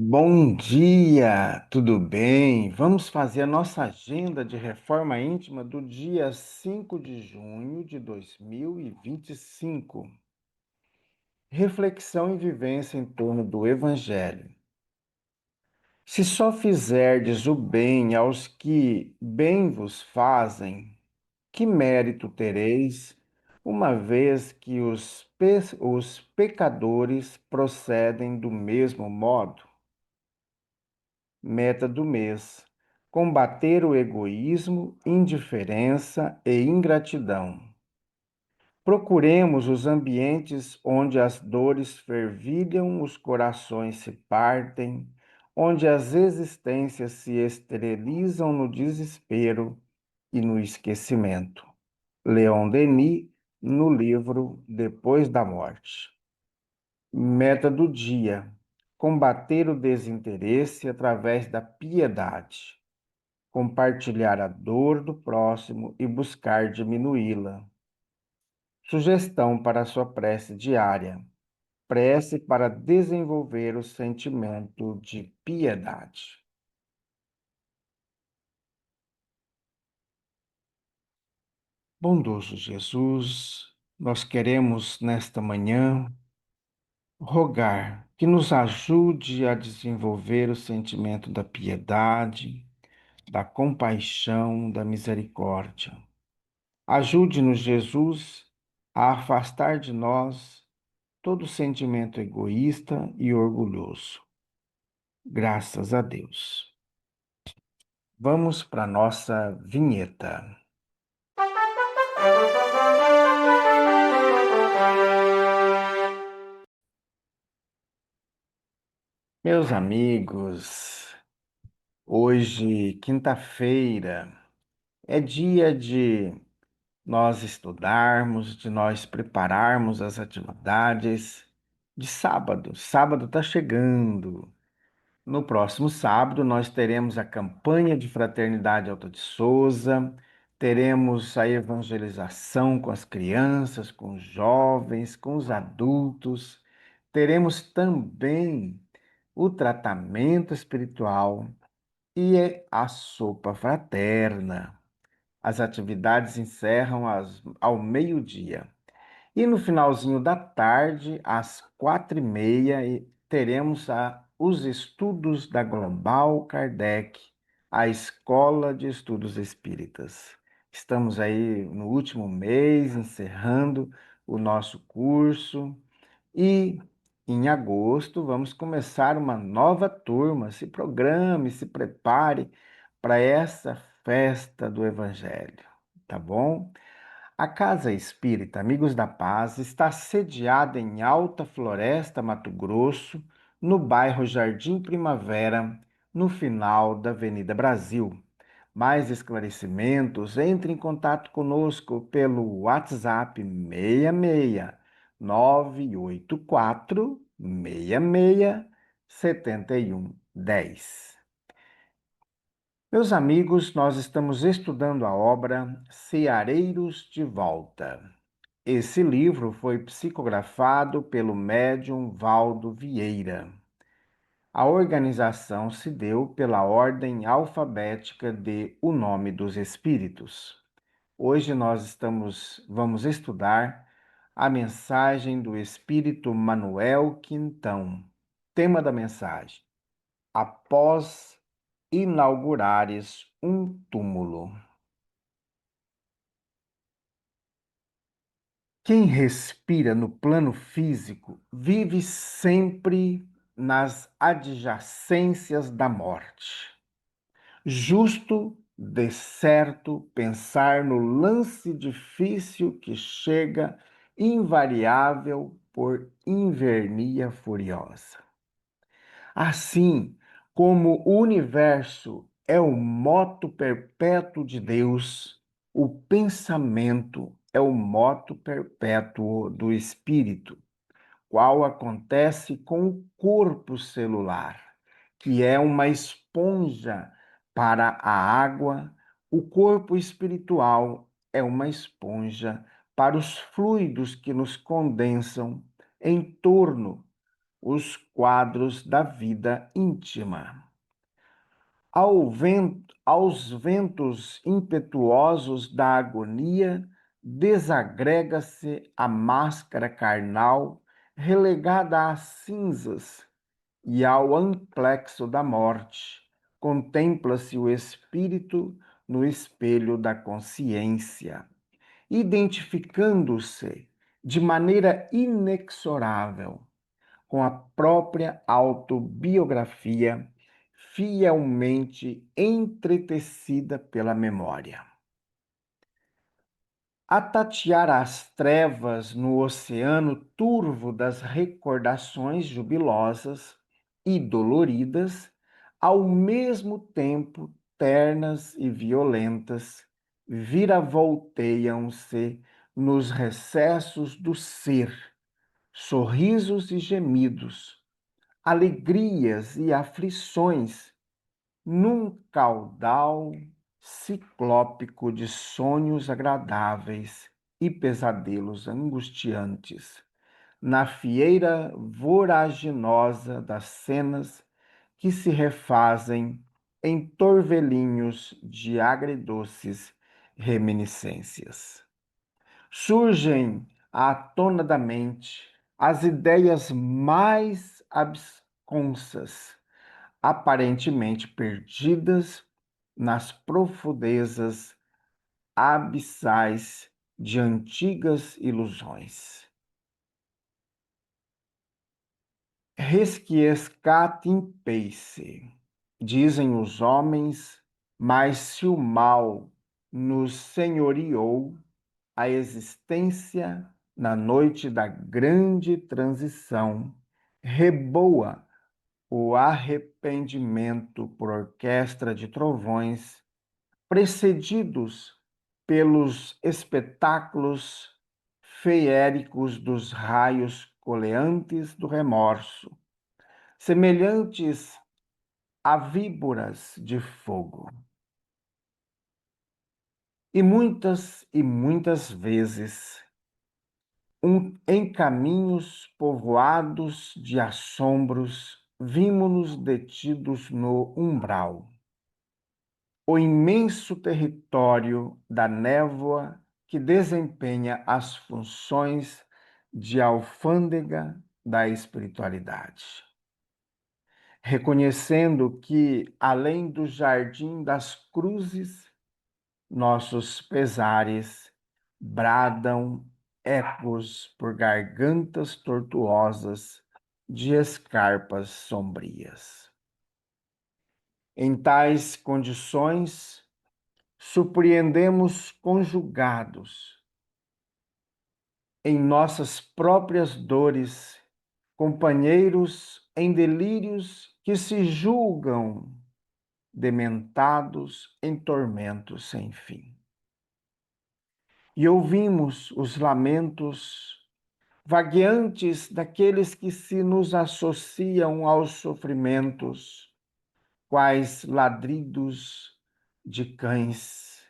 Bom dia, tudo bem? Vamos fazer a nossa agenda de reforma íntima do dia 5 de junho de 2025. Reflexão e vivência em torno do Evangelho. Se só fizerdes o bem aos que bem vos fazem, que mérito tereis, uma vez que os pecadores procedem do mesmo modo? Meta do mês: combater o egoísmo, indiferença e ingratidão. Procuremos os ambientes onde as dores fervilham, os corações se partem, onde as existências se esterilizam no desespero e no esquecimento. Leon Denis, no livro Depois da Morte. Meta do dia: combater o desinteresse através da piedade, compartilhar a dor do próximo e buscar diminuí-la. Sugestão para a sua prece diária: prece para desenvolver o sentimento de piedade. Bondoso Jesus, nós queremos nesta manhã rogar que nos ajude a desenvolver o sentimento da piedade, da compaixão, da misericórdia. Ajude-nos, Jesus, a afastar de nós todo sentimento egoísta e orgulhoso. Graças a Deus. Vamos para a nossa vinheta. Meus amigos, hoje, quinta-feira, é dia de nós estudarmos, de nós prepararmos as atividades de sábado. Sábado está chegando. No próximo sábado, nós teremos a campanha de Fraternidade Alta de Souza, teremos a evangelização com as crianças, com os jovens, com os adultos, teremos também o tratamento espiritual e a sopa fraterna. As atividades encerram ao meio-dia. E no finalzinho da tarde, às 4h30, teremos os estudos da Global Kardec, a Escola de Estudos Espíritas. Estamos aí no último mês, encerrando o nosso curso e em agosto vamos começar uma nova turma. Se programe, se prepare para essa festa do Evangelho, tá bom? A Casa Espírita Amigos da Paz está sediada em Alta Floresta, Mato Grosso, no bairro Jardim Primavera, no final da Avenida Brasil. Mais esclarecimentos, entre em contato conosco pelo WhatsApp 66 984 66 7110. Meus amigos, nós estamos estudando a obra Ceareiros de Volta. Esse livro foi psicografado pelo médium Valdo Vieira. A organização se deu pela ordem alfabética de O Nome dos Espíritos. Hoje vamos estudar a mensagem do Espírito Manuel Quintão. Tema da mensagem: após inaugurares um túmulo. Quem respira no plano físico vive sempre nas adjacências da morte. Justo, de certo, pensar no lance difícil que chega invariável por invernia furiosa. Assim como o universo é o moto perpétuo de Deus, o pensamento é o moto perpétuo do espírito, qual acontece com o corpo celular, que é uma esponja para a água. O corpo espiritual é uma esponja para os fluidos que nos condensam em torno. os quadros da vida íntima. Aos ventos impetuosos da agonia, desagrega-se a máscara carnal, relegada às cinzas, e ao amplexo da morte, contempla-se o espírito no espelho da consciência, identificando-se de maneira inexorável com a própria autobiografia, fielmente entretecida pela memória. A tatear as trevas no oceano turvo das recordações jubilosas e doloridas, ao mesmo tempo ternas e violentas, viravolteiam-se nos recessos do ser, sorrisos e gemidos, alegrias e aflições, num caudal ciclópico de sonhos agradáveis e pesadelos angustiantes, na fieira voraginosa das cenas que se refazem em torvelinhos de agridoces reminiscências. Surgem à tona da mente as ideias mais absconsas, aparentemente perdidas nas profundezas abissais de antigas ilusões. Resquiescat in pace, dizem os homens, mas se o mal nos senhoreou, a existência na noite da grande transição reboa o arrependimento por orquestra de trovões, precedidos pelos espetáculos feéricos dos raios coleantes do remorso, semelhantes a víboras de fogo. E muitas vezes, em caminhos povoados de assombros, vimos-nos detidos no umbral. O imenso território da névoa que desempenha as funções de alfândega da espiritualidade. Reconhecendo que, além do jardim das cruzes, nossos pesares bradam ecos por gargantas tortuosas de escarpas sombrias. Em tais condições, surpreendemos conjugados em nossas próprias dores, companheiros em delírios que se julgam dementados em tormentos sem fim. E ouvimos os lamentos vagueantes daqueles que se nos associam aos sofrimentos, quais ladridos de cães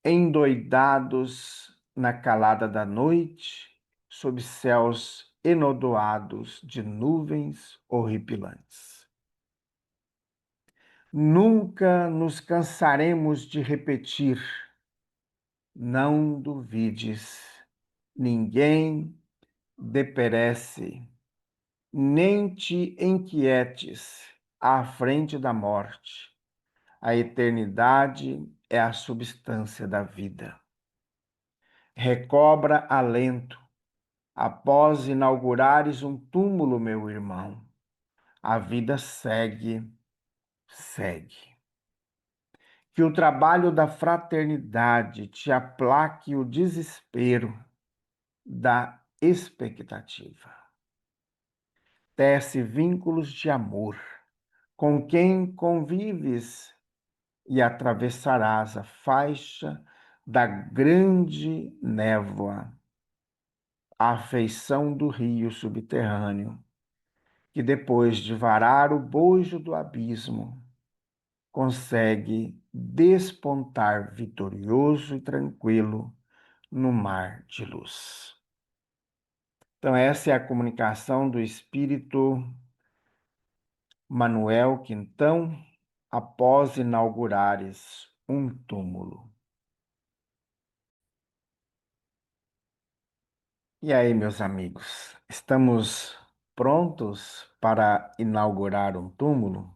endoidados na calada da noite, sob céus enodoados de nuvens horripilantes. Nunca nos cansaremos de repetir: não duvides, ninguém deperece, nem te inquietes à frente da morte. A eternidade é a substância da vida. Recobra alento, após inaugurares um túmulo, meu irmão. A vida segue, segue. Que o trabalho da fraternidade te aplaque o desespero da expectativa. Tece vínculos de amor com quem convives e atravessarás a faixa da grande névoa, a feição do rio subterrâneo, que depois de varar o bojo do abismo, consegue despontar vitorioso e tranquilo no mar de luz. Então, essa é a comunicação do espírito Manuel Quintão após inaugurares um túmulo. E aí, meus amigos, estamos prontos para inaugurar um túmulo?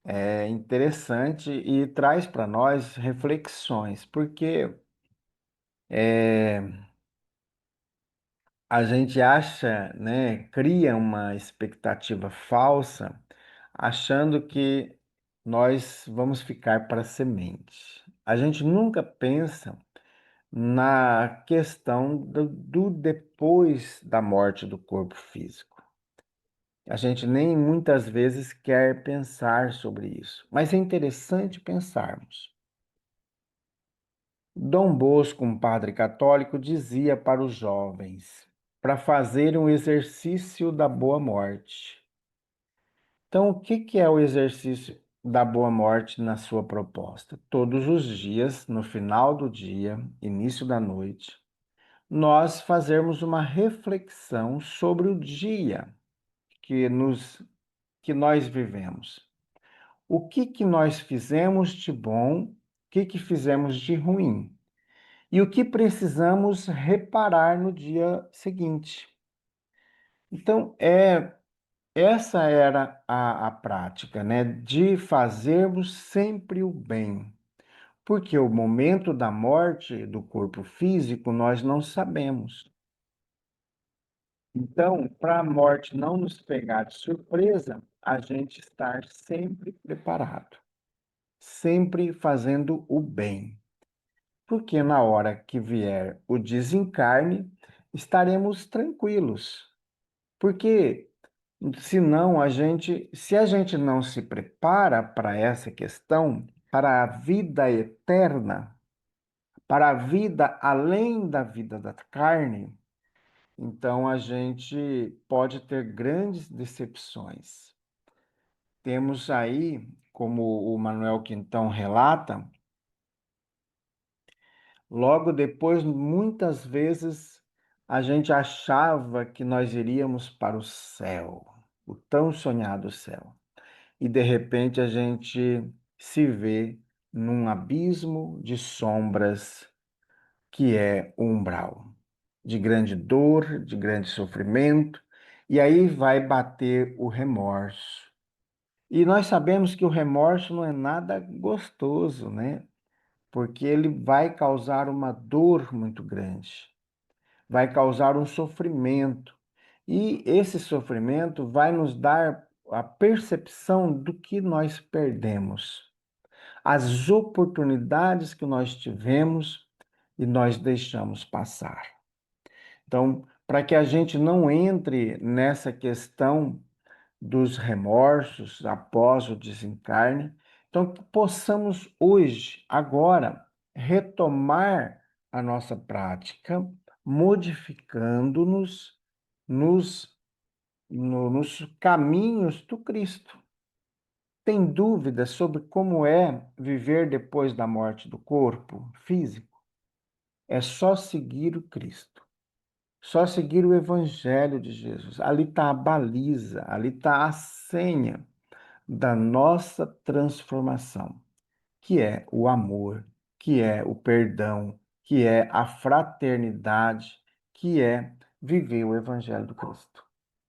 É interessante e traz para nós reflexões, porque a gente acha, né, cria uma expectativa falsa, achando que nós vamos ficar para semente. A gente nunca pensa na questão do depois da morte do corpo físico. A gente nem muitas vezes quer pensar sobre isso, mas é interessante pensarmos. Dom Bosco, um padre católico, dizia para os jovens para fazer um exercício da boa morte. Então, o que que é o exercício da boa morte na sua proposta? Todos os dias, no final do dia, início da noite, nós fazermos uma reflexão sobre o dia que que nós vivemos. O que que nós fizemos de bom, o que que fizemos de ruim e o que precisamos reparar no dia seguinte. Então, essa era a prática, né? De fazermos sempre o bem. Porque o momento da morte do corpo físico nós não sabemos. Então, para a morte não nos pegar de surpresa, a gente estar sempre preparado, sempre fazendo o bem. Porque na hora que vier o desencarne, estaremos tranquilos. Porque senão se a gente não se prepara para essa questão, para a vida eterna, para a vida além da vida da carne, então a gente pode ter grandes decepções. Temos aí, como o Manuel Quintão relata, logo depois, muitas vezes, a gente achava que nós iríamos para o céu, o tão sonhado céu. E de repente a gente se vê num abismo de sombras que é o umbral, de grande dor, de grande sofrimento, e aí vai bater o remorso. E nós sabemos que o remorso não é nada gostoso, né? Porque ele vai causar uma dor muito grande, vai causar um sofrimento. E esse sofrimento vai nos dar a percepção do que nós perdemos, as oportunidades que nós tivemos e nós deixamos passar. Então, para que a gente não entre nessa questão dos remorsos após o desencarne, então que possamos hoje, agora, retomar a nossa prática, modificando-nos nos caminhos do Cristo. Tem dúvidas sobre como é viver depois da morte do corpo físico? É só seguir o Cristo. Só seguir o Evangelho de Jesus. Ali está a baliza, ali está a senha da nossa transformação, que é o amor, que é o perdão, que é a fraternidade, que é viver o Evangelho do Cristo.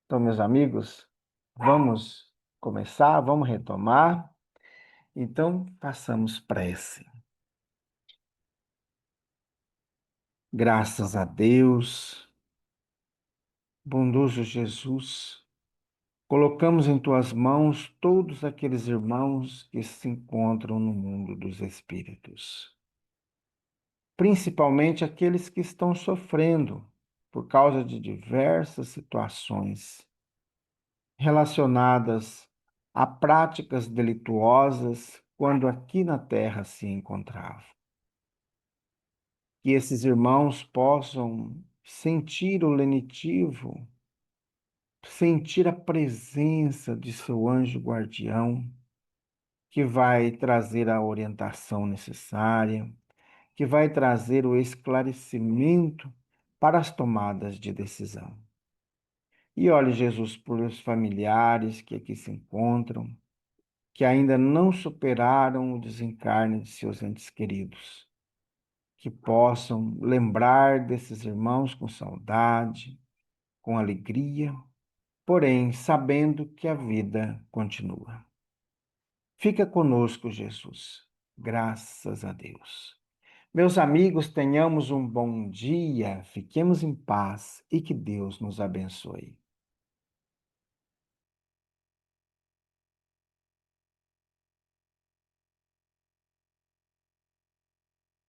Então, meus amigos, vamos começar, vamos retomar. Então, façamos prece. Graças a Deus, bondoso Jesus, colocamos em tuas mãos todos aqueles irmãos que se encontram no mundo dos espíritos, principalmente aqueles que estão sofrendo por causa de diversas situações relacionadas a práticas delituosas quando aqui na terra se encontravam. Que esses irmãos possam sentir o lenitivo, sentir a presença de seu anjo guardião, que vai trazer a orientação necessária, que vai trazer o esclarecimento para as tomadas de decisão. E olhe, Jesus, por os familiares que aqui se encontram, que ainda não superaram o desencarne de seus entes queridos, que possam lembrar desses irmãos com saudade, com alegria, porém sabendo que a vida continua. Fica conosco, Jesus. Graças a Deus. Meus amigos, tenhamos um bom dia, fiquemos em paz e que Deus nos abençoe.